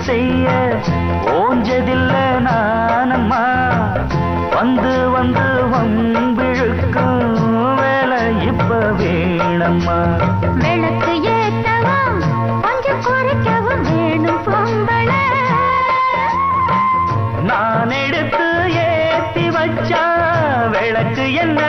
செய்ய ஓஞ்சதில்ல நானம்மா வந்து வந்து வம்பிழுக்கும் வேலை இப்ப வேணம்மா விளக்கு ஏற்றவும் கொஞ்சம் குறைக்கவும் வேணும் பொம்பளை நான் எடுத்து ஏத்தி வச்சா விளக்கு என்ன